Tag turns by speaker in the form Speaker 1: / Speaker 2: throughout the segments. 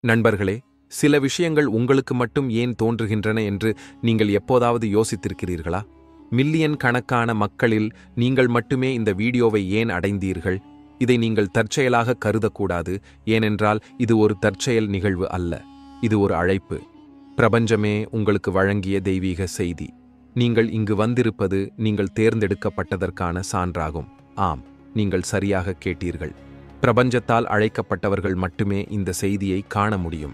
Speaker 1: நண்பர்களே, சில விஷயங்கள் உங்களுக்கு மட்டும் ஏன் தோன்றுகின்றன என்று நீங்கள் எப்போதாவது யோசித்திருக்கிறீர்களா? மில்லியன் கணக்கான மக்களில் நீங்கள் மட்டுமே இந்த வீடியோவை ஏன் அடைந்தீர்கள்? இதை நீங்கள் தற்செயலாக கருதக்கூடாது, ஏனென்றால் இது ஒரு தற்செயல் நிகழ்வு அல்ல. இது ஒரு அழைப்பு. பிரபஞ்சமே உங்களுக்கு வழங்கிய தெய்வீக செய்தி. நீங்கள் இங்கு வந்திருப்பது நீங்கள் தேர்ந்தெடுக்கப்பட்டதற்கான சான்றாகும். ஆம், நீங்கள் சரியாக கேட்டீர்கள். பிரபஞ்சத்தால் அழைக்கப்பட்டவர்கள் மட்டுமே இந்த செய்தியை காண முடியும்.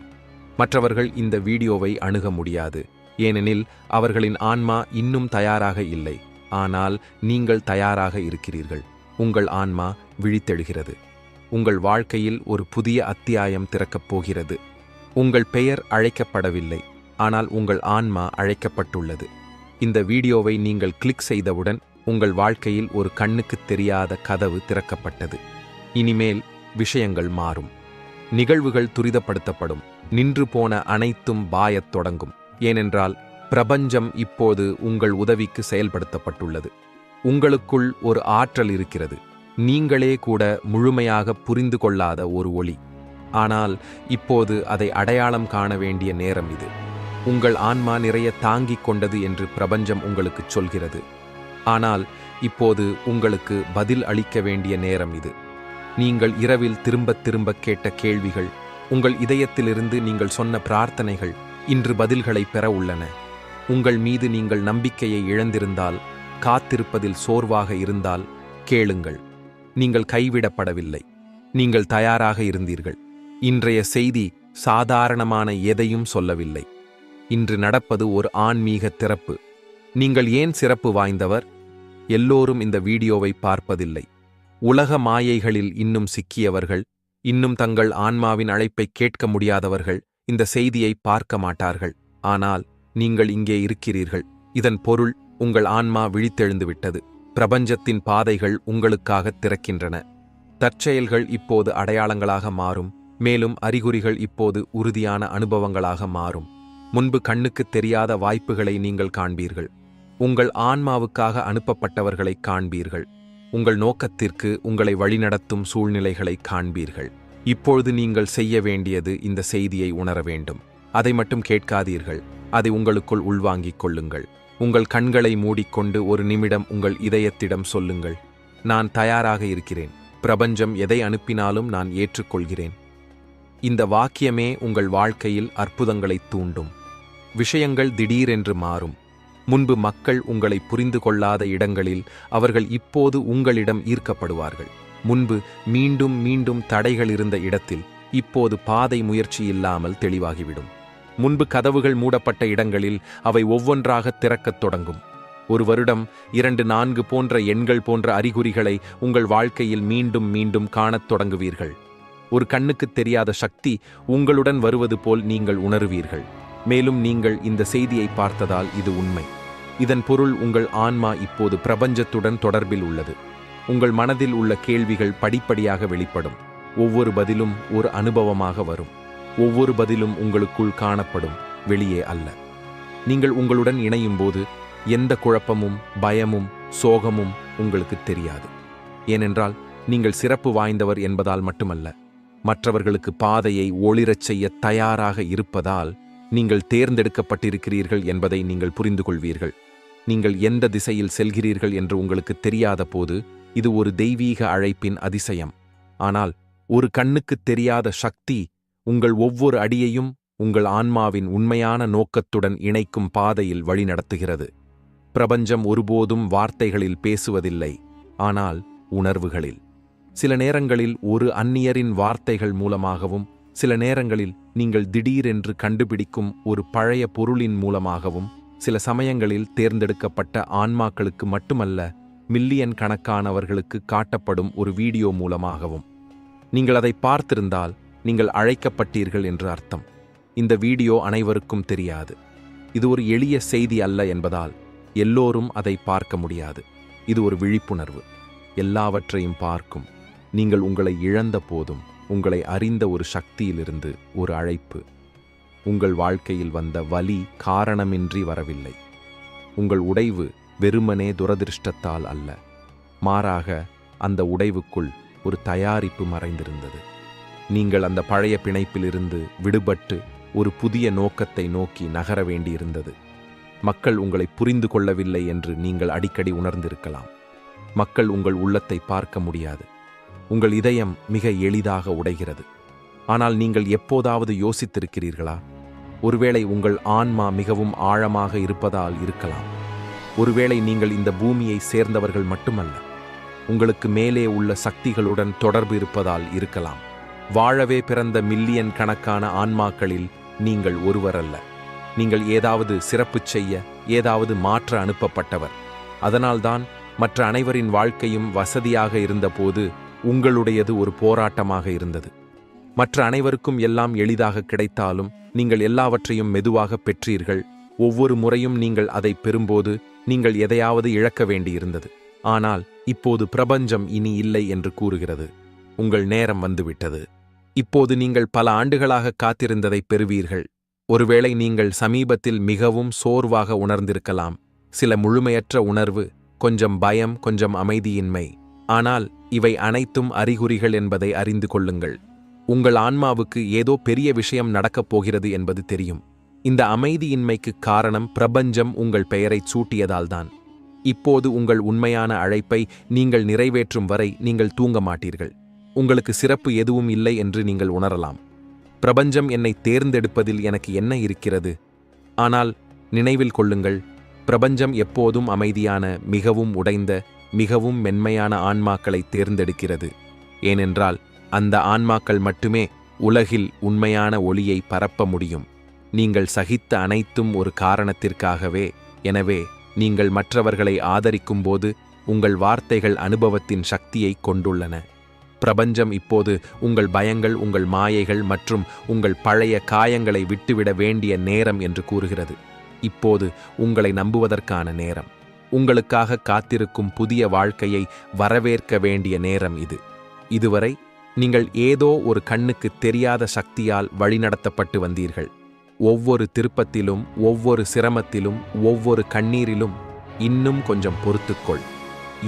Speaker 1: மற்றவர்கள் இந்த வீடியோவை அணுக முடியாது, ஏனெனில் அவர்களின் ஆன்மா இன்னும் தயாராக இல்லை. ஆனால் நீங்கள் தயாராக இருக்கிறீர்கள். உங்கள் ஆன்மா விழித்தெழுகிறது. உங்கள் வாழ்க்கையில் ஒரு புதிய அத்தியாயம் திறக்கப் போகிறது. உங்கள் பெயர் அழைக்கப்படவில்லை, ஆனால் உங்கள் ஆன்மா அழைக்கப்பட்டுள்ளது. இந்த வீடியோவை நீங்கள் கிளிக் செய்தவுடன் உங்கள் வாழ்க்கையில் ஒரு கண்ணுக்குத் தெரியாத கதவு திறக்கப்பட்டது. இனிமேல் விஷயங்கள் மாறும். நிகழ்வுகள் துரிதப்படுத்தப்படும். நின்று போன அனைத்தும் பாயத் தொடங்கும். ஏனென்றால் பிரபஞ்சம் இப்போது உங்கள் உதவிக்கு செயல்படுத்தப்பட்டுள்ளது. உங்களுக்குள் ஒரு ஆற்றல் இருக்கிறது, நீங்களே கூட முழுமையாக புரிந்து கொள்ளாத ஒரு ஒளி. ஆனால் இப்போது அதை அடையாளம் காண வேண்டிய நேரம் இது. உங்கள் ஆன்மா நிறைய தாங்கிக் கொண்டது என்று பிரபஞ்சம் உங்களுக்குச் சொல்கிறது. ஆனால் இப்போது உங்களுக்கு பதில் அளிக்க வேண்டிய நேரம் இது. நீங்கள் இரவில் திரும்பத் திரும்ப கேட்ட கேள்விகள், உங்கள் இதயத்திலிருந்து நீங்கள் சொன்ன பிரார்த்தனைகள் இன்று பதில்களை பெற உள்ளன. உங்கள் மீது நீங்கள் நம்பிக்கையை இழந்திருந்தால், காத்திருப்பதில் சோர்வாக இருந்தால் கேளுங்கள். நீங்கள் கைவிடப்படவில்லை. நீங்கள் தயாராக இருந்தீர்கள். இன்றைய செய்தி சாதாரணமான எதையும் சொல்லவில்லை. இன்று நடப்பது ஒரு ஆன்மீக திறப்பு. நீங்கள் ஏன் சிறப்பு வாய்ந்தவர்? எல்லோரும் இந்த வீடியோவை பார்ப்பதில்லை. உலக மாயைகளில் இன்னும் சிக்கியவர்கள், இன்னும் தங்கள் ஆன்மாவின் அழைப்பை கேட்க முடியாதவர்கள் இந்த செய்தியை பார்க்க மாட்டார்கள். ஆனால் நீங்கள் இங்கே இருக்கிறீர்கள். இதன் பொருள் உங்கள் ஆன்மா விழித்தெழுந்துவிட்டது. பிரபஞ்சத்தின் பாதைகள் உங்களுக்காக திறக்கின்றன. தற்செயல்கள் இப்போது அடையாளங்களாக மாறும். மேலும் அறிகுறிகள் இப்போது உறுதியான அனுபவங்களாக மாறும். முன்பு கண்ணுக்குத் தெரியாத வாய்ப்புகளை நீங்கள் காண்பீர்கள். உங்கள் ஆன்மாவுக்காக அனுப்பப்பட்டவர்களை காண்பீர்கள். உங்கள் நோக்கத்திற்கு உங்களை வழிநடத்தும் சூழ்நிலைகளை காண்பீர்கள். இப்பொழுது நீங்கள் செய்ய வேண்டியது இந்த செய்தியை உணர வேண்டும். அதை மட்டும் கேட்காதீர்கள், அதை உங்களுக்குள் உள்வாங்கிக் கொள்ளுங்கள். உங்கள் கண்களை மூடிக்கொண்டு ஒரு நிமிடம் உங்கள் இதயத்திடம் சொல்லுங்கள், நான் தயாராக இருக்கிறேன். பிரபஞ்சம் எதை அனுப்பினாலும் நான் ஏற்றுக்கொள்கிறேன். இந்த வாக்கியமே உங்கள் வாழ்க்கையில் அற்புதங்களைத் தூண்டும். விஷயங்கள் திடீரென்று மாறும். முன்பு மக்கள் உங்களை புரிந்து கொள்ளாத இடங்களில் அவர்கள் இப்போது உங்களிடம் ஈர்க்கப்படுவார்கள். முன்பு மீண்டும் மீண்டும் தடைகள் இருந்த இடத்தில் இப்போது பாதை முயற்சி இல்லாமல் தெளிவாகிவிடும். முன்பு கதவுகள் மூடப்பட்ட இடங்களில் அவை ஒவ்வொன்றாக திறக்கத் தொடங்கும். ஒரு வருடம், 2, 4 போன்ற எண்கள் போன்ற அறிகுறிகளை உங்கள் வாழ்க்கையில் மீண்டும் மீண்டும் காணத் தொடங்குவீர்கள். ஒரு கண்ணுக்குத் தெரியாத சக்தி உங்களுடன் வருவது போல் நீங்கள் உணருவீர்கள். மேலும் நீங்கள் இந்த செய்தியை பார்த்ததால் இது உண்மை. இதன் பொருள் உங்கள் ஆன்மா இப்போது பிரபஞ்சத்துடன் தொடர்பில் உள்ளது. உங்கள் மனதில் உள்ள கேள்விகள் படிப்படியாக வெளிப்படும். ஒவ்வொரு பதிலும் ஒரு அனுபவமாக வரும். ஒவ்வொரு பதிலும் உங்களுக்குள் காணப்படும், வெளியே அல்ல. நீங்கள் உங்களுடன் இணையும் போது எந்த குழப்பமும், பயமும், சோகமும் உங்களுக்கு தெரியாது. ஏனென்றால் நீங்கள் சிறப்பு வாய்ந்தவர் என்பதால் மட்டுமல்ல, மற்றவர்களுக்கு பாதையை ஒளிரச் செய்ய தயாராக இருப்பதால் நீங்கள் தேர்ந்தெடுக்கப்பட்டிருக்கிறீர்கள் என்பதை நீங்கள் புரிந்து கொள்வீர்கள். நீங்கள் எந்த திசையில் செல்கிறீர்கள் என்று உங்களுக்கு தெரியாத போது இது ஒரு தெய்வீக அழைப்பின் அதிசயம். ஆனால் ஒரு கண்ணுக்குத் தெரியாத சக்தி உங்கள் ஒவ்வொரு அடியையும் உங்கள் ஆன்மாவின் உண்மையான நோக்கத்துடன் இணைக்கும் பாதையில் வழிநடத்துகிறது. பிரபஞ்சம் ஒருபோதும் வார்த்தைகளில் பேசுவதில்லை, ஆனால் உணர்வுகளில். சில நேரங்களில் ஒரு அந்நியரின் வார்த்தைகள் மூலமாகவும், சில நேரங்களில் நீங்கள் திடீரென்று கண்டுபிடிக்கும் ஒரு பழைய பொருளின் மூலமாகவும், சில சமயங்களில் தேர்ந்தெடுக்கப்பட்ட ஆன்மாக்களுக்கு மட்டுமல்ல, மில்லியன் கணக்கானவர்களுக்கு காட்டப்படும் ஒரு வீடியோ மூலமாகவும். நீங்கள் அதை பார்த்திருந்தால் நீங்கள் அழைக்கப்பட்டீர்கள் என்று அர்த்தம். இந்த வீடியோ அனைவருக்கும் தெரியாது. இது ஒரு எளிய செய்தி அல்ல என்பதால் எல்லோரும் அதை பார்க்க முடியாது. இது ஒரு விழிப்புணர்வு. எல்லாவற்றையும் பார்க்கும். நீங்கள் உங்களை இழந்த போதும் உங்களை அறிந்த ஒரு சக்தியிலிருந்து ஒரு அழைப்பு. உங்கள் வாழ்க்கையில் வந்த வலி காரணமின்றி வரவில்லை. உங்கள் உடைவு வெறுமனே துரதிர்ஷ்டத்தால் அல்ல, மாறாக அந்த உடைவுக்குள் ஒரு தயாரிப்பு மறைந்திருந்தது. நீங்கள் அந்த பழைய பிணைப்பிலிருந்து விடுபட்டு ஒரு புதிய நோக்கத்தை நோக்கி நகர வேண்டியிருந்தது. மக்கள் உங்களை புரிந்து கொள்ளவில்லை என்று நீங்கள் அடிக்கடி உணர்ந்திருக்கலாம். மக்கள் உங்கள் உள்ளத்தை பார்க்க முடியாது. உங்கள் இதயம் மிக எளிதாக உடைகிறது. ஆனால் நீங்கள் எப்போதாவது யோசித்திருக்கிறீர்களா? ஒருவேளை உங்கள் ஆன்மா மிகவும் ஆழமாக இருப்பதால் இருக்கலாம். ஒருவேளை நீங்கள் இந்த பூமியை சேர்ந்தவர்கள் மட்டுமல்ல, உங்களுக்கு மேலே உள்ள சக்திகளுடன் தொடர்பு இருப்பதால் இருக்கலாம். வாழவே பிறந்த மில்லியன் கணக்கான ஆன்மாக்களில் நீங்கள் ஒருவரல்ல. நீங்கள் ஏதாவது சிறப்பு செய்ய, ஏதாவது மாற்ற அனுப்பப்பட்டவர். அதனால்தான் மற்ற அனைவரின் வாழ்க்கையும் வசதியாக இருந்தபோது உங்களுடையது ஒரு போராட்டமாக இருந்தது. மற்ற அனைவருக்கும் எல்லாம் எளிதாக கிடைத்தாலும் நீங்கள் எல்லாவற்றையும் மெதுவாக பெற்றீர்கள். ஒவ்வொரு முறையும் நீங்கள் அதை பெறும்போது நீங்கள் எதையாவது இழக்க வேண்டியிருந்தது. ஆனால் இப்போது பிரபஞ்சம் இனி இல்லை என்று கூறுகிறது. உங்கள் நேரம் வந்துவிட்டது. இப்போது நீங்கள் பல ஆண்டுகளாக காத்திருந்ததை பெறுவீர்கள். ஒருவேளை நீங்கள் சமீபத்தில் மிகவும் சோர்வாக உணர்ந்திருக்கலாம். சில முழுமையற்ற உணர்வு, கொஞ்சம் பயம், கொஞ்சம் அமைதியின்மை. ஆனால் இவை அனைத்தும் அறிகுறிகள் என்பதை அறிந்து கொள்ளுங்கள். உங்கள் ஆன்மாவுக்கு ஏதோ பெரிய விஷயம் நடக்கப் போகிறது என்பது தெரியும். இந்த அமைதியின்மைக்கு காரணம் பிரபஞ்சம் உங்கள் பெயரைச் சூட்டியதால்தான். இப்போது உங்கள் உண்மையான அழைப்பை நீங்கள் நிறைவேற்றும் வரை நீங்கள் தூங்க மாட்டீர்கள். உங்களுக்கு சிறப்பு எதுவும் இல்லை என்று நீங்கள் உணரலாம். பிரபஞ்சம் என்னை தேர்ந்தெடுப்பதில் எனக்கு என்ன இருக்கிறது? ஆனால் நினைவில் கொள்ளுங்கள், பிரபஞ்சம் எப்போதும் அமைதியான, மிகவும் உடைந்த, மிகவும் மென்மையான ஆன்மாக்களை தேர்ந்தெடுக்கிறது. ஏனென்றால் அந்த ஆன்மாக்கள் மட்டுமே உலகில் உண்மையான ஒளியை பரப்ப முடியும். நீங்கள் சகித்த அனைத்தும் ஒரு காரணத்திற்காகவே. எனவே நீங்கள் மற்றவர்களை ஆதரிக்கும்போது உங்கள் வார்த்தைகள் அனுபவத்தின் சக்தியை கொண்டுள்ளன. பிரபஞ்சம் இப்போது உங்கள் பயங்கள், உங்கள் மாயைகள் மற்றும் உங்கள் பழைய காயங்களை விட்டுவிட வேண்டிய நேரம் என்று கூறுகிறது. இப்போது உங்களை நம்புவதற்கான நேரம். உங்களுக்காக காத்திருக்கும் புதிய வாழ்க்கையை வரவேற்க வேண்டிய நேரம் இது. இதுவரை நீங்கள் ஏதோ ஒரு கண்ணுக்கு தெரியாத சக்தியால் வழிநடத்தப்பட்டு வந்தீர்கள். ஒவ்வொரு திருப்பத்திலும், ஒவ்வொரு சிரமத்திலும், ஒவ்வொரு கண்ணீரிலும் இன்னும் கொஞ்சம் பொறுத்துக்கொள்.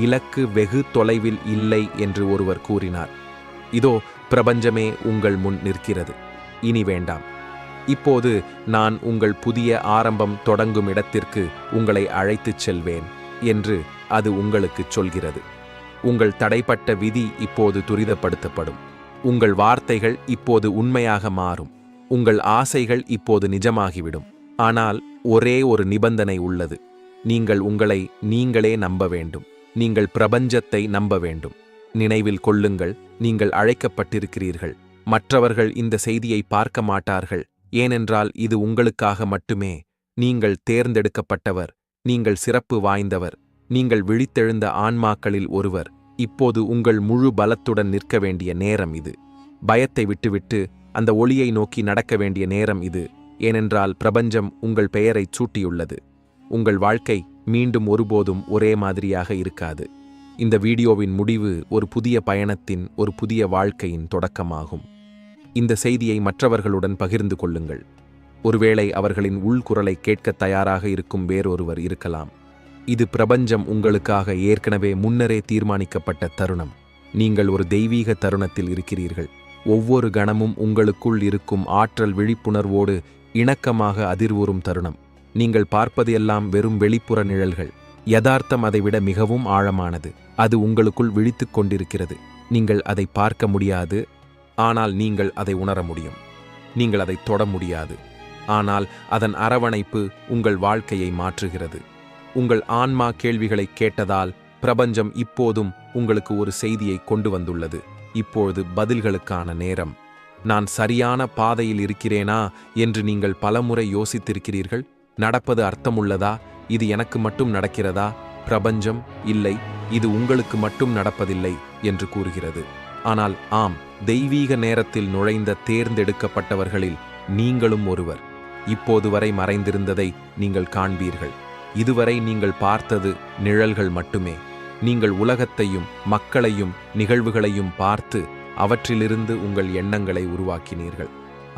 Speaker 1: இலக்கு வெகு தொலைவில் இல்லை என்று ஒருவர் கூறினார். இதோ பிரபஞ்சமே உங்கள் முன் நிற்கிறது. இனி வேண்டாம். இப்போது நான் உங்கள் புதிய ஆரம்பம் தொடங்கும் இடத்திற்கு உங்களை அழைத்துச் செல்வேன் என்று அது உங்களுக்குச் சொல்கிறது. உங்கள் தடைப்பட்ட விதி இப்போது துரிதப்படுத்தப்படும். உங்கள் வார்த்தைகள் இப்போது உண்மையாக மாறும். உங்கள் ஆசைகள் இப்போது நிஜமாகிவிடும். ஆனால் ஒரே ஒரு நிபந்தனை உள்ளது. நீங்கள் உங்களை நீங்களே நம்ப வேண்டும். நீங்கள் பிரபஞ்சத்தை நம்ப வேண்டும். நினைவில் கொள்ளுங்கள், நீங்கள் அழைக்கப்பட்டிருக்கிறீர்கள். மற்றவர்கள் இந்த செய்தியை பார்க்க மாட்டார்கள். ஏனென்றால் இது உங்களுக்காக மட்டுமே. நீங்கள் தேர்ந்தெடுக்கப்பட்டவர். நீங்கள் சிறப்பு வாய்ந்தவர். நீங்கள் விழித்தெழுந்த ஆன்மாக்களில் ஒருவர். இப்போது உங்கள் முழு பலத்துடன் நிற்க வேண்டிய நேரம் இது. பயத்தை விட்டுவிட்டு அந்த ஒளியை நோக்கி நடக்க வேண்டிய நேரம் இது. ஏனென்றால் பிரபஞ்சம் உங்கள் பெயரைச் சூட்டியுள்ளது. உங்கள் வாழ்க்கை மீண்டும் ஒருபோதும் ஒரே மாதிரியாக இருக்காது. இந்த வீடியோவின் முடிவு ஒரு புதிய பயணத்தின், ஒரு புதிய வாழ்க்கையின் தொடக்கமாகும். இந்த செய்தியை மற்றவர்களுடன் பகிர்ந்து கொள்ளுங்கள். ஒருவேளை அவர்களின் உள்குரலை கேட்க தயாராக இருக்கும் வேறொருவர் இருக்கலாம். இது பிரபஞ்சம் உங்களுக்காக ஏற்கனவே முன்னரே தீர்மானிக்கப்பட்ட தருணம். நீங்கள் ஒரு தெய்வீக தருணத்தில் இருக்கிறீர்கள். ஒவ்வொரு கணமும் உங்களுக்குள் இருக்கும் ஆற்றல் விழிப்புணர்வோடு இணக்கமாக அதிர்வுறும் தருணம். நீங்கள் பார்ப்பது எல்லாம் வெறும் வெளிப்புற நிழல்கள். யதார்த்தம் அதைவிட மிகவும் ஆழமானது. அது உங்களுக்குள் விழித்துக் கொண்டிருக்கிறது. நீங்கள் அதை பார்க்க முடியாது, ஆனால் நீங்கள் அதை உணர முடியும். நீங்கள் அதை தொட முடியாது, ஆனால் அதன் அரவணைப்பு உங்கள் வாழ்க்கையை மாற்றுகிறது. உங்கள் ஆன்மா கேள்விகளை கேட்டதால் பிரபஞ்சம் இப்போதும் உங்களுக்கு ஒரு செய்தியை கொண்டு வந்துள்ளது. இப்பொழுது பதில்களுக்கான நேரம். நான் சரியான பாதையில் இருக்கிறேனா என்று நீங்கள் பலமுறை யோசித்திருக்கிறீர்கள். நடப்பது அர்த்தமுள்ளதா? இது எனக்கு மட்டும் நடக்கிறதா? பிரபஞ்சம், இல்லை, இது உங்களுக்கு மட்டும் நடப்பதில்லை என்று கூறுகிறது. ஆனால் ஆம், தெய்வீக நேரத்தில் நுழைந்த தேர்ந்தெடுக்கப்பட்டவர்களில் நீங்களும் ஒருவர். இப்போது வரை மறைந்திருந்ததை நீங்கள் காண்பீர்கள். இதுவரை நீங்கள் பார்த்தது நிழல்கள் மட்டுமே. நீங்கள் உலகத்தையும், மக்களையும், நிகழ்வுகளையும் பார்த்து அவற்றிலிருந்து உங்கள் எண்ணங்களை உருவாக்கினீர்கள்.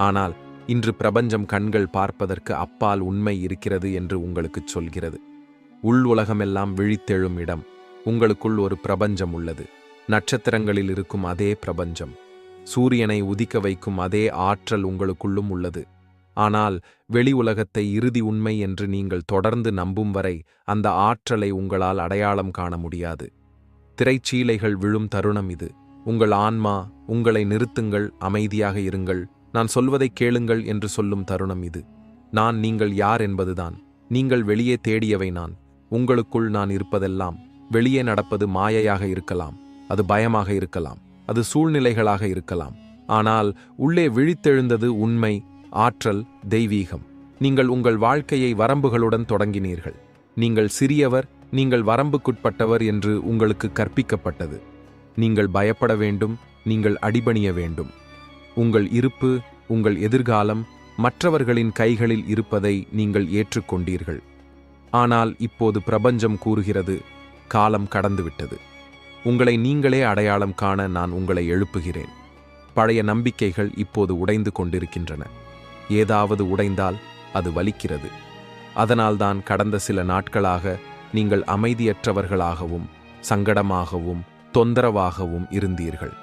Speaker 1: ஆனால் இன்று பிரபஞ்சம் கண்கள் பார்ப்பதற்கு அப்பால் உண்மை இருக்கிறது என்று உங்களுக்குச் சொல்கிறது. உள் உலகமெல்லாம் விழித்தெழும் இடம். உங்களுக்குள் ஒரு பிரபஞ்சம் உள்ளது. நட்சத்திரங்களில் இருக்கும் அதே பிரபஞ்சம். சூரியனை உதிக்க வைக்கும் அதே ஆற்றல் உங்களுக்குள்ளும் உள்ளது. ஆனால் வெளி உலகத்தை இறுதி உண்மை என்று நீங்கள் தொடர்ந்து நம்பும் வரை அந்த ஆற்றலை உங்களால் அடையாளம் காண முடியாது. திரைச்சீலைகள் விழும் தருணம் இது. உங்கள் ஆன்மா உங்களை நிறுத்துங்கள், அமைதியாக இருங்கள், நான் சொல்வதை கேளுங்கள் என்று சொல்லும் தருணம் இது. நான் நீங்கள் யார் என்பதுதான். நீங்கள் வெளியே தேடியவை நான். உங்களுக்குள் நான் இருப்பதெல்லாம். வெளியே நடப்பது மாயையாக இருக்கலாம், அது பயமாக இருக்கலாம், அது சூழ்நிலைகளாக இருக்கலாம். ஆனால் உள்ளே விழித்தெழுந்தது உண்மை, ஆற்றல், தெய்வீகம். நீங்கள் உங்கள் வாழ்க்கையை வரம்புகளுடன் தொடங்கினீர்கள். நீங்கள் சிறியவர், நீங்கள் வரம்புக்குட்பட்டவர் என்று உங்களுக்கு கற்பிக்கப்பட்டது. நீங்கள் பயப்பட வேண்டும், நீங்கள் அடிபணிய வேண்டும். உங்கள் இருப்பு, உங்கள் எதிர்காலம் மற்றவர்களின் கைகளில் இருப்பதை நீங்கள் ஏற்றுக்கொண்டீர்கள். ஆனால் இப்போது பிரபஞ்சம் கூறுகிறது, காலம் கடந்துவிட்டது. உங்களை நீங்களே அடையாளம் காண நான் உங்களை எழுப்புகிறேன். பழைய நம்பிக்கைகள் இப்போது உடைந்து கொண்டிருக்கின்றன. ஏதாவது உடைந்தால் அது வலிக்கிறது. அதனால்தான் கடந்த சில நாட்களாக நீங்கள் அமைதியற்றவர்களாகவும் சங்கடமாகவும் தொந்தரவாகவும் இருந்தீர்கள்.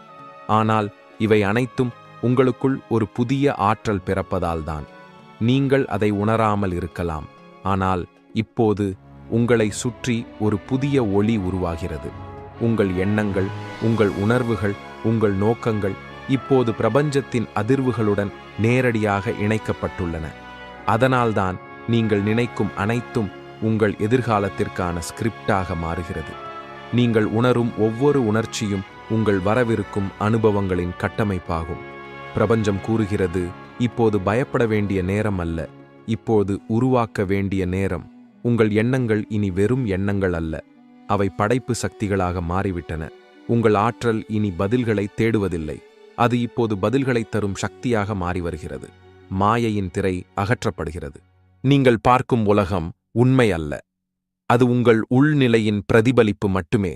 Speaker 1: ஆனால் இவை அனைத்தும் உங்களுக்குள் ஒரு புதிய ஆற்றல் பிறப்பதால்தான். நீங்கள் அதை உணராமல் இருக்கலாம். ஆனால் இப்போது உங்களை சுற்றி ஒரு புதிய ஒளி உருவாகிறது. உங்கள் எண்ணங்கள், உங்கள் உணர்வுகள், உங்கள் நோக்கங்கள் இப்போது பிரபஞ்சத்தின் அதிர்வுகளுடன் நேரடியாக இணைக்கப்பட்டுள்ளன. அதனால்தான் நீங்கள் நினைக்கும் அனைத்தும் உங்கள் எதிர்காலத்திற்கான ஸ்கிரிப்டாக மாறுகிறது. நீங்கள் உணரும் ஒவ்வொரு உணர்ச்சியும் உங்கள் வரவிருக்கும் அனுபவங்களின் கட்டமைப்பாகும். பிரபஞ்சம் கூறுகிறது, இப்போது பயப்பட வேண்டிய நேரம் அல்ல, இப்போது உருவாக்க வேண்டிய நேரம். உங்கள் எண்ணங்கள் இனி வெறும் எண்ணங்கள் அல்ல, அவை படைப்பு சக்திகளாக மாறிவிட்டன. உங்கள் ஆற்றல் இனி பதில்களை தேடுவதில்லை, அது இப்போது பதில்களை தரும் சக்தியாக மாறி வருகிறது. மாயையின் திரை அகற்றப்படுகிறது. நீங்கள் பார்க்கும் உலகம் உண்மை அல்ல, அது உங்கள் உள்நிலையின் பிரதிபலிப்பு மட்டுமே.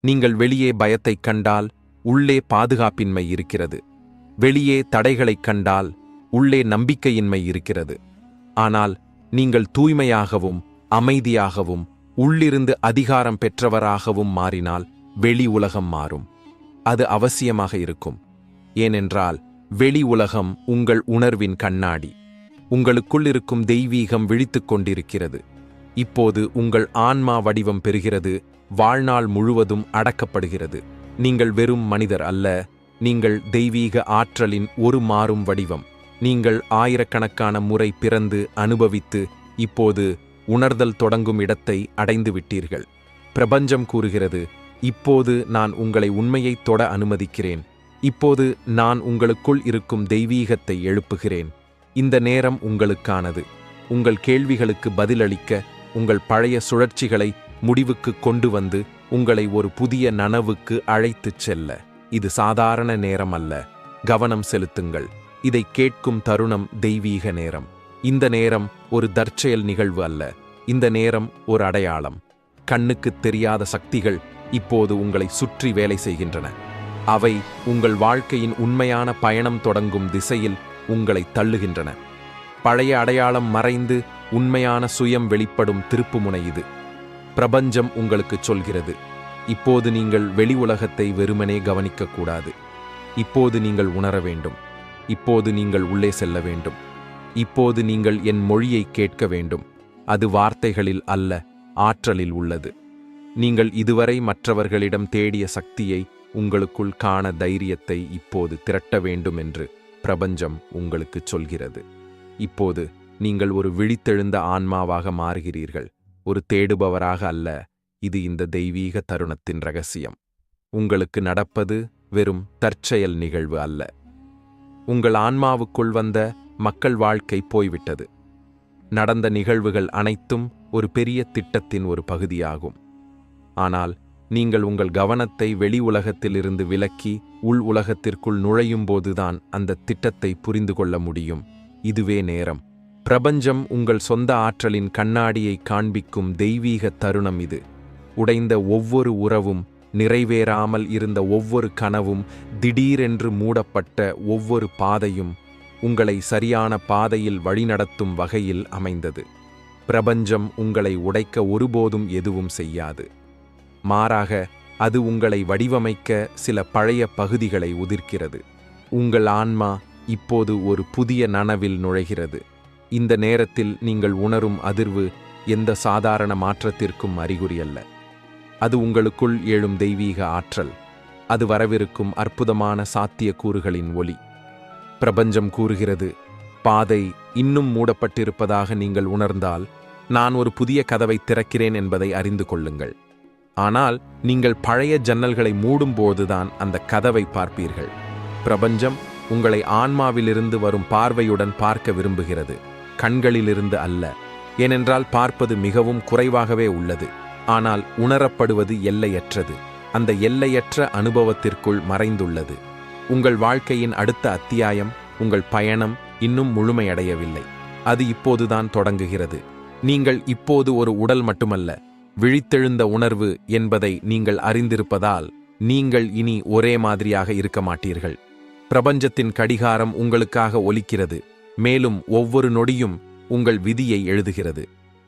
Speaker 1: நீங்கள் வெளியே பயத்தைக் கண்டால் உள்ளே பாதுகாப்பின்மை இருக்கிறது. வெளியே தடைகளைக் கண்டால் உள்ளே நம்பிக்கையின்மை இருக்கிறது. ஆனால் நீங்கள் தூய்மையாகவும் அமைதியாகவும் உள்ளிருந்து அதிகாரம் பெற்றவராகவும் மாறினால் வெளி உலகம் மாறும். அது அவசியமாக இருக்கும். ஏனென்றால் வெளி உலகம் உங்கள் உணர்வின் கண்ணாடி. உங்களுக்குள் இருக்கும் தெய்வீகம் விழித்துக் கொண்டிருக்கிறது. இப்போது உங்கள் ஆன்மா வடிவம் பெறுகிறது, வாழ்நாள் முழுவதும் அடக்கப்படுகிறது. நீங்கள் வெறும் மனிதர் அல்ல, நீங்கள் தெய்வீக ஆற்றலின் ஒரு மாறும் வடிவம். நீங்கள் ஆயிரக்கணக்கான முறை பிறந்து அனுபவித்து இப்போது உணர்தல் தொடங்கும் இடத்தை அடைந்து விட்டீர்கள். பிரபஞ்சம் கூறுகிறது, இப்போது நான் உங்களை உண்மையைத் தொட அனுமதிக்கிறேன். இப்போது நான் உங்களுக்குள் இருக்கும் தெய்வீகத்தை எழுப்புகிறேன். இந்த நேரம் உங்களுக்கானது. உங்கள் கேள்விகளுக்கு பதிலளிக்க, உங்கள் பழைய சுழற்சிகளை முடிவுக்கு கொண்டு வந்து உங்களை ஒரு புதிய நனவுக்கு அழைத்துச் செல்ல. இது சாதாரண நேரம் அல்ல. கவனம் செலுத்துங்கள். இதை கேட்கும் தருணம் தெய்வீக நேரம். இந்த நேரம் ஒரு தற்செயல் நிகழ்வு அல்ல. இந்த நேரம் ஒரு அடையாளம். கண்ணுக்குத் தெரியாத சக்திகள் இப்போது உங்களை சுற்றி வேலை செய்கின்றன. அவை உங்கள் வாழ்க்கையின் உண்மையான பயணம் தொடங்கும் திசையில் உங்களை தள்ளுகின்றன. பழைய அடையாளம் மறைந்து உண்மையான சுயம் வெளிப்படும் திருப்புமுனை இது. பிரபஞ்சம் உங்களுக்குச் சொல்கிறது, இப்போது நீங்கள் வெளி உலகத்தை வெறுமனே கவனிக்கக்கூடாது. இப்போது நீங்கள் உணர வேண்டும். இப்போது நீங்கள் உள்ளே செல்ல வேண்டும். இப்போது நீங்கள் என் மொழியை கேட்க வேண்டும். அது வார்த்தைகளில் அல்ல, ஆற்றலில் உள்ளது. நீங்கள் இதுவரை மற்றவர்களிடம் தேடிய சக்தியை உங்களுக்குள் காண தைரியத்தை இப்போது திரட்ட வேண்டும் என்று பிரபஞ்சம் உங்களுக்குச் சொல்கிறது. இப்போது நீங்கள் ஒரு விழித்தெழுந்த ஆன்மாவாக மாறுகிறீர்கள், ஒரு தேடுபவராக அல்ல. இது இந்த தெய்வீக தருணத்தின் ரகசியம். உங்களுக்கு நடப்பது வெறும் தற்செயல் நிகழ்வு அல்ல. உங்கள் ஆன்மாவுக்குள் வந்த மக்கள் வாழ்க்கை போய்விட்டது. நடந்த நிகழ்வுகள் அனைத்தும் ஒரு பெரிய திட்டத்தின் ஒரு பகுதியாகும். ஆனால் நீங்கள் உங்கள் கவனத்தை வெளி உலகத்திலிருந்து விலக்கி உள் உலகத்திற்குள் நுழையும்போதுதான் அந்த திட்டத்தை புரிந்து கொள்ள முடியும். இதுவே நேரம். பிரபஞ்சம் உங்கள் சொந்த ஆற்றலின் கண்ணாடியை காண்பிக்கும் தெய்வீக தருணம் இது. உடைந்த ஒவ்வொரு உறவும், நிறைவேறாமல் இருந்த ஒவ்வொரு கனவும், திடீரென்று மூடப்பட்ட ஒவ்வொரு பாதையும் உங்களை சரியான பாதையில் வழிநடத்தும் வகையில் அமைந்தது. பிரபஞ்சம் உங்களை உடைக்க ஒருபோதும் எதுவும் செய்யாது. மாறாக அது உங்களை வடிவமைக்க சில பழைய பகுதிகளை உதிர்க்கிறது. உங்கள் ஆன்மா இப்போது ஒரு புதிய நனவில் நுழைகிறது. இந்த நேரத்தில் நீங்கள் உணரும் அதிர்வு எந்த சாதாரண மாற்றத்திற்கும் அறிகுறியல்ல. அது உங்களுக்குள் எழும் தெய்வீக ஆற்றல். அது வரவிருக்கும் அற்புதமான சாத்தியக்கூறுகளின் ஒளி. பிரபஞ்சம் கூறுகிறது, பாதை இன்னும் மூடப்பட்டிருப்பதாக நீங்கள் உணர்ந்தால் நான் ஒரு புதிய கதவை திறக்கிறேன் என்பதை அறிந்து கொள்ளுங்கள். ஆனால் நீங்கள் பழைய ஜன்னல்களை மூடும்போதுதான் அந்த கதவை பார்ப்பீர்கள். பிரபஞ்சம் உங்களை ஆன்மாவிலிருந்து வரும் பார்வையுடன் பார்க்க விரும்புகிறது, கண்களிலிருந்து அல்ல. ஏனென்றால் பார்ப்பது மிகவும் குறைவாகவே உள்ளது, ஆனால் உணரப்படுவது எல்லையற்றது. அந்த எல்லையற்ற அனுபவத்திற்குள் மறைந்துள்ளது. உங்கள் வாழ்க்கையின் அடுத்த அத்தியாயம், உங்கள் பயணம் இன்னும் முழுமையடையவில்லை. அது இப்போதுதான் தொடங்குகிறது. நீங்கள் இப்போது ஒரு உடல் மட்டுமல்ல, விழித்தெழுந்த உணர்வு என்பதை நீங்கள் அறிந்திருப்பதால் நீங்கள் இனி ஒரே மாதிரியாக இருக்க மாட்டீர்கள். பிரபஞ்சத்தின் கடிகாரம் உங்களுக்காக ஒலிக்கிறது, மேலும் ஒவ்வொரு நொடியும் உங்கள் விதியை எழுதுகிறது.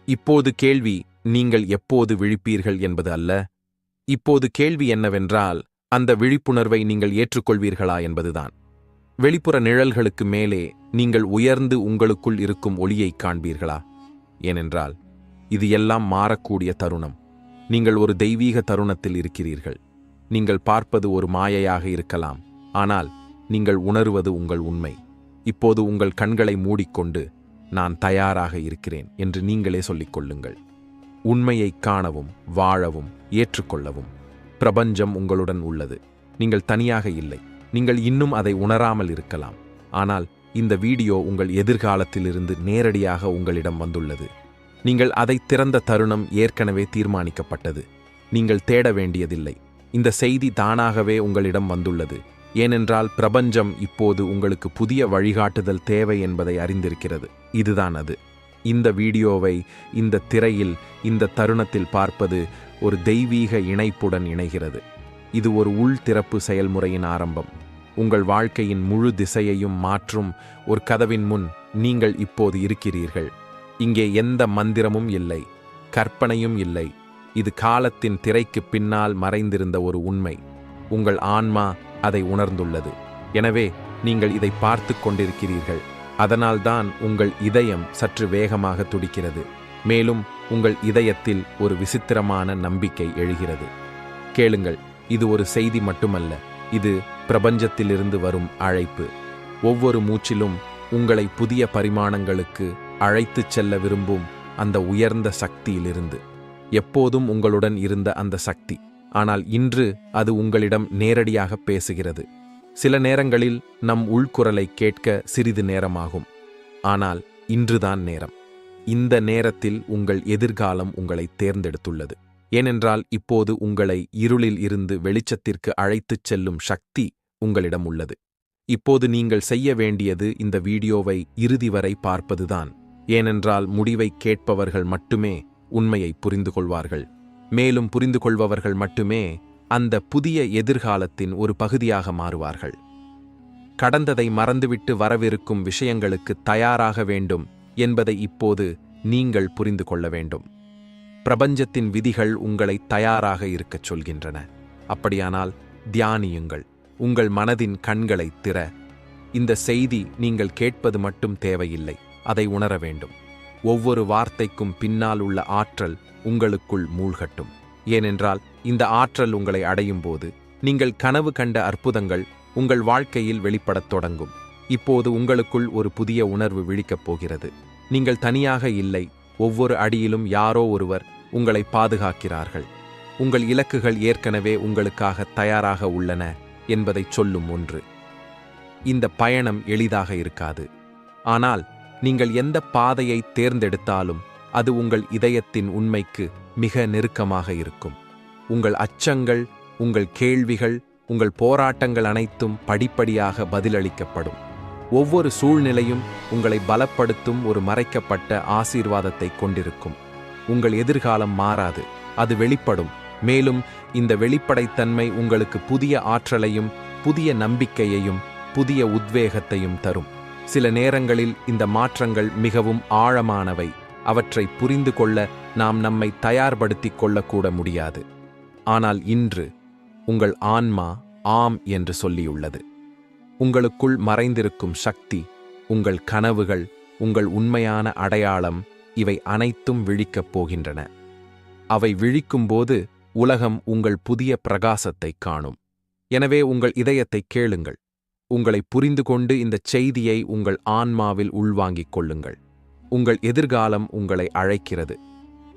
Speaker 1: இப்போது கேள்வி நீங்கள் எப்போது விழிப்பீர்கள் என்பது அல்ல. இப்போது கேள்வி என்னவென்றால், அந்த விழிப்புணர்வை நீங்கள் ஏற்றுக்கொள்வீர்களா என்பதுதான். வெளிப்புற நிழல்களுக்கு மேலே நீங்கள் உயர்ந்து உங்களுக்குள் இருக்கும் ஒளியைக் காண்பீர்களா? ஏனென்றால் இது எல்லாம் மாறக்கூடிய தருணம். நீங்கள் ஒரு தெய்வீக தருணத்தில் இருக்கிறீர்கள். நீங்கள் பார்ப்பது ஒரு மாயையாக இருக்கலாம், ஆனால் நீங்கள் உணருவது உங்கள் உண்மை. இப்போது உங்கள் கண்களை மூடிக்கொண்டு நான் தயாராக இருக்கிறேன் என்று நீங்களே சொல்லிக் கொள்ளுங்கள். உண்மையைக் காணவும், வாழவும், ஏற்றுக்கொள்ளவும் பிரபஞ்சம் உங்களுடன் உள்ளது. நீங்கள் தனியாக இல்லை. நீங்கள் இன்னும் அதை உணராமல் இருக்கலாம், ஆனால் இந்த வீடியோ உங்கள் எதிர்காலத்திலிருந்து நேரடியாக உங்களிடம் வந்துள்ளது. நீங்கள் அதை திறந்த தருணம் ஏற்கனவே தீர்மானிக்கப்பட்டது. நீங்கள் தேட வேண்டியதில்லை. இந்த செய்தி தானாகவே உங்களிடம் வந்துள்ளது. ஏனென்றால் பிரபஞ்சம் இப்போது உங்களுக்கு புதிய வழிகாட்டுதல் தேவை என்பதை அறிந்திருக்கிறது. இதுதான் அது. இந்த வீடியோவை இந்த திரையில் இந்த தருணத்தில் பார்ப்பது ஒரு தெய்வீக இணைப்புடன் இணைகிறது. இது ஒரு உள்திறப்பு செயல்முறையின் ஆரம்பம். உங்கள் வாழ்க்கையின் முழு திசையையும் மாற்றும் ஒரு கதவின் முன் நீங்கள் இப்போது இருக்கிறீர்கள். இங்கே எந்த மந்திரமும் இல்லை, கற்பனையும் இல்லை. இது காலத்தின் திரைக்கு பின்னால் மறைந்திருந்த ஒரு உண்மை. உங்கள் ஆன்மா அதை உணர்ந்துள்ளது. எனவே நீங்கள் இதை பார்த்து கொண்டிருக்கிறீர்கள். அதனால்தான் உங்கள் இதயம் சற்று வேகமாக துடிக்கிறது. மேலும் உங்கள் இதயத்தில் ஒரு விசித்திரமான நம்பிக்கை எழுகிறது. கேளுங்கள், இது ஒரு செய்தி மட்டுமல்ல, இது பிரபஞ்சத்திலிருந்து வரும் அழைப்பு. ஒவ்வொரு மூச்சிலும் உங்களை புதிய பரிமாணங்களுக்கு அழைத்துச் செல்ல விரும்பும் அந்த உயர்ந்த சக்தியிலிருந்து. எப்போதும் உங்களுடன் இருந்த அந்த சக்தி, ஆனால் இன்று அது உங்களிடம் நேரடியாக பேசுகிறது. சில நேரங்களில் நம் உள்குரலை கேட்க சிறிது நேரமாகும், ஆனால் இன்றுதான் நேரம். இந்த நேரத்தில் உங்கள் எதிர்காலம் உங்களை தேர்ந்தெடுத்துள்ளது. ஏனென்றால் இப்போது உங்களை இருளில் இருந்து வெளிச்சத்திற்கு அழைத்துச் செல்லும் சக்தி உங்களிடம் உள்ளது. இப்போது நீங்கள் செய்ய வேண்டியது இந்த வீடியோவை இறுதி வரை பார்ப்பதுதான். ஏனென்றால் முடிவை கேட்பவர்கள் மட்டுமே உண்மையை புரிந்து கொள்வார்கள். மேலும் புரிந்து கொள்பவர்கள் மட்டுமே அந்த புதிய எதிர்காலத்தின் ஒரு பகுதியாக மாறுவார்கள். கடந்ததை மறந்துவிட்டு வரவிருக்கும் விஷயங்களுக்கு தயாராக வேண்டும் என்பதை இப்போது நீங்கள் புரிந்து கொள்ள வேண்டும். பிரபஞ்சத்தின் விதிகள் உங்களை தயாராக இருக்கச் சொல்கின்றன. அப்படியானால் தியானியுங்கள். உங்கள் மனதின் கண்களை திற. இந்த செய்தி நீங்கள் கேட்பது மட்டும் தேவையில்லை, அதை உணர வேண்டும். ஒவ்வொரு வார்த்தைக்கும் பின்னால் உள்ள ஆற்றல் உங்களுக்குள் மூழ்கட்டும். ஏனென்றால் இந்த ஆற்றல் உங்களை அடையும் போது நீங்கள் கனவு கண்ட அற்புதங்கள் உங்கள் வாழ்க்கையில் வெளிப்படத் தொடங்கும். இப்போது உங்களுக்குள் ஒரு புதிய உணர்வு விழிக்கப் போகிறது. நீங்கள் தனியாக இல்லை. ஒவ்வொரு அடியிலும் யாரோ ஒருவர் உங்களை பாதுகாக்கிறார்கள். உங்கள் இலக்குகள் ஏற்கனவே உங்களுக்காக தயாராக உள்ளன என்பதை சொல்லும் ஒன்று. இந்த பயணம் எளிதாக இருக்காது, ஆனால் நீங்கள் எந்த பாதையை தேர்ந்தெடுத்தாலும் அது உங்கள் இதயத்தின் உண்மைக்கு மிக நெருக்கமாக இருக்கும். உங்கள் அச்சங்கள், உங்கள் கேள்விகள், உங்கள் போராட்டங்கள் அனைத்தும் படிப்படியாக பதிலளிக்கப்படும். ஒவ்வொரு சூழ்நிலையும் உங்களை பலப்படுத்தும் ஒரு மறைக்கப்பட்ட ஆசீர்வாதத்தை கொண்டிருக்கும். உங்கள் எதிர்காலம் மாறாது, அது வெளிப்படும். மேலும் இந்த வெளிப்படைத்தன்மை உங்களுக்கு புதிய ஆற்றலையும் புதிய நம்பிக்கையையும் புதிய உத்வேகத்தையும் தரும். சில நேரங்களில் இந்த மாற்றங்கள் மிகவும் ஆழமானவை. அவற்றை புரிந்து கொள்ள நாம் நம்மை தயார்படுத்திக் கொள்ளக்கூட முடியாது. ஆனால் இன்று உங்கள் ஆன்மா ஆம் என்று சொல்லியுள்ளது. உங்களுக்குள் மறைந்திருக்கும் சக்தி, உங்கள் கனவுகள், உங்கள் உண்மையான அடையாளம், இவை அனைத்தும் விழிக்கப் போகின்றன. அவை விழிக்கும்போது உலகம் உங்கள் புதிய பிரகாசத்தைக் காணும். எனவே உங்கள் இதயத்தைக் கேளுங்கள். உங்களை புரிந்து கொண்டு இந்தச் செய்தியை உங்கள் ஆன்மாவில் உள்வாங்கிக் கொள்ளுங்கள். உங்கள் எதிர்காலம் உங்களை அழைக்கிறது.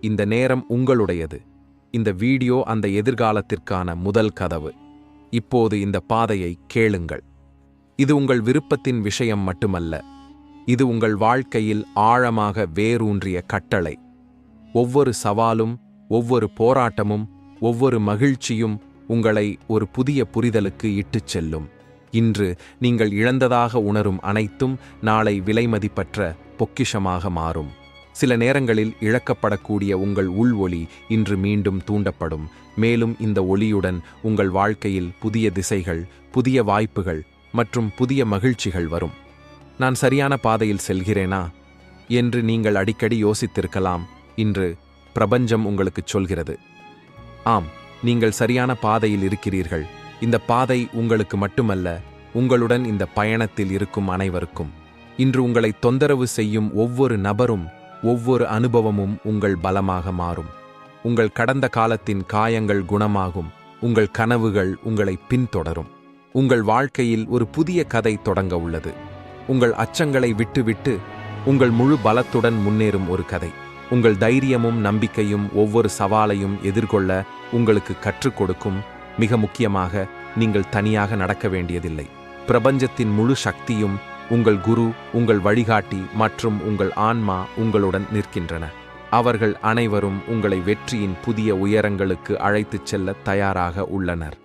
Speaker 1: இந்த நேரம் உங்களுடையது. இந்த வீடியோ அந்த எதிர்காலத்திற்கான முதல் கதவு. இப்போது இந்த பாதையை கேளுங்கள். இது உங்கள் விருப்பத்தின் விஷயம் மட்டுமல்ல. இது உங்கள் வாழ்க்கையில் ஆழமாக வேரூன்றிய கட்டளை. ஒவ்வொரு சவாலும், ஒவ்வொரு போராட்டமும், ஒவ்வொரு மகிழ்ச்சியும் உங்களை ஒரு புதிய புரிதலுக்கு இட்டுச் செல்லும். இன்று நீங்கள் இழந்ததாக உணரும் அனைத்தும் நாளை விலைமதிப்பற்ற பொக்கிஷமாக மாறும். சில நேரங்களில் இழக்கப்படக்கூடிய உங்கள் உள் ஒளி இன்று மீண்டும் தூண்டப்படும். மேலும் இந்த ஒளியுடன் உங்கள் வாழ்க்கையில் புதிய திசைகள், புதிய வாய்ப்புகள் மற்றும் புதிய மகிழ்ச்சிகள் வரும். நான் சரியான பாதையில் செல்கிறேனா என்று நீங்கள் அடிக்கடி யோசித்திருக்கலாம். இன்று பிரபஞ்சம் உங்களுக்குச் சொல்கிறது, ஆம், நீங்கள் சரியான பாதையில் இருக்கிறீர்கள். இந்த பாதை உங்களுக்கு மட்டுமல்ல, உங்களுடன் இந்த பயணத்தில் இருக்கும் அனைவருக்கும். இன்று உங்களை தொந்தரவு செய்யும் ஒவ்வொரு நபரும், ஒவ்வொரு அனுபவமும் உங்கள் பலமாக மாறும். உங்கள் கடந்த காலத்தின் காயங்கள் குணமாகும். உங்கள் கனவுகள் உங்களை பின்தொடரும். உங்கள் வாழ்க்கையில் ஒரு புதிய கதை தொடங்க உள்ளது. உங்கள் அச்சங்களை விட்டுவிட்டு உங்கள் முழு பலத்துடன் முன்னேறும் ஒரு கதை. உங்கள் தைரியமும் நம்பிக்கையும் ஒவ்வொரு சவாலையும் எதிர்கொள்ள உங்களுக்கு கற்றுக் கொடுக்கும். மிக முக்கியமாக, நீங்கள் தனியாக நடக்க வேண்டியதில்லை. பிரபஞ்சத்தின் முழு சக்தியும், உங்கள் குரு, உங்கள் வழிகாட்டி மற்றும் உங்கள் ஆன்மா உங்களுடன் நிற்கின்றன. அவர்கள் அனைவரும் உங்களை வெற்றியின் புதிய உயரங்களுக்கு அழைத்துச் செல்ல தயாராக உள்ளனர்.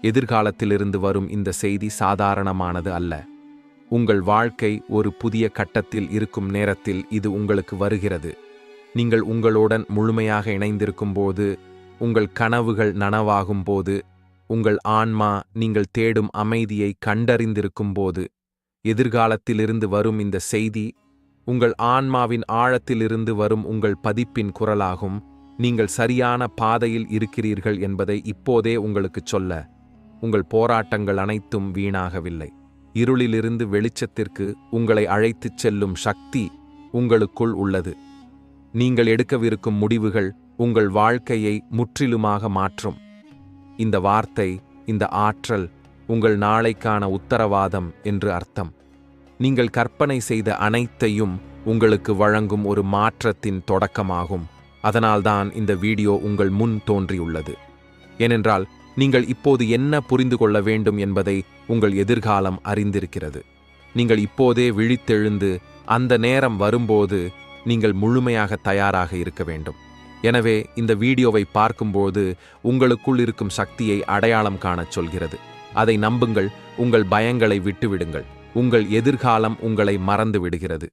Speaker 1: எதிர்காலத்திலிருந்து வரும் இந்த செய்தி சாதாரணமானது அல்ல. உங்கள் வாழ்க்கை ஒரு புதிய கட்டத்தில் இருக்கும் நேரத்தில் இது உங்களுக்கு வருகிறது. நீங்கள் உங்களுடன் முழுமையாக இணைந்திருக்கும்போது, உங்கள் கனவுகள் நனவாகும்போது, உங்கள் ஆன்மா நீங்கள் தேடும் அமைதியை கண்டறிந்திருக்கும்போது, எதிர்காலத்திலிருந்து வரும் இந்த செய்தி உங்கள் ஆன்மாவின் ஆழத்திலிருந்து வரும் உங்கள் பதிப்பின் குரலாகும். நீங்கள் சரியான பாதையில் இருக்கிறீர்கள் என்பதை இப்போதே உங்களுக்குச் சொல்ல, உங்கள் போராட்டங்கள் அனைத்தும் வீணாகவில்லை. இருளிலிருந்து வெளிச்சத்திற்கு உங்களை அழைத்துச் செல்லும் சக்தி உங்களுக்குள் உள்ளது. நீங்கள் எடுக்கவிருக்கும் முடிவுகள் உங்கள் வாழ்க்கையை முற்றிலுமாக மாற்றும். இந்த வார்த்தை, இந்த ஆற்றல் உங்கள் நாளைக்கான உத்தரவாதம் என்று அர்த்தம். நீங்கள் கற்பனை செய்த அனைத்தையும் உங்களுக்கு வழங்கும் ஒரு மாற்றத்தின் தொடக்கமாகும். அதனால்தான் இந்த வீடியோ உங்கள் முன் தோன்றியுள்ளது. ஏனென்றால் நீங்கள் இப்போது என்ன புரிந்து கொள்ள வேண்டும் என்பதை உங்கள் எதிர்காலம் அறிந்திருக்கிறது. நீங்கள் இப்போதே விழித்தெழுந்து அந்த நேரம் வரும்போது நீங்கள் முழுமையாக தயாராக இருக்க வேண்டும். எனவே இந்த வீடியோவை பார்க்கும்போது உங்களுக்குள் இருக்கும் சக்தியை அடையாளம் காணச் சொல்கிறது. அதை நம்புங்கள். உங்கள் பயங்களை விட்டுவிடுங்கள். உங்கள் எதிர்காலம் உங்களை மறந்து விடுகிறது.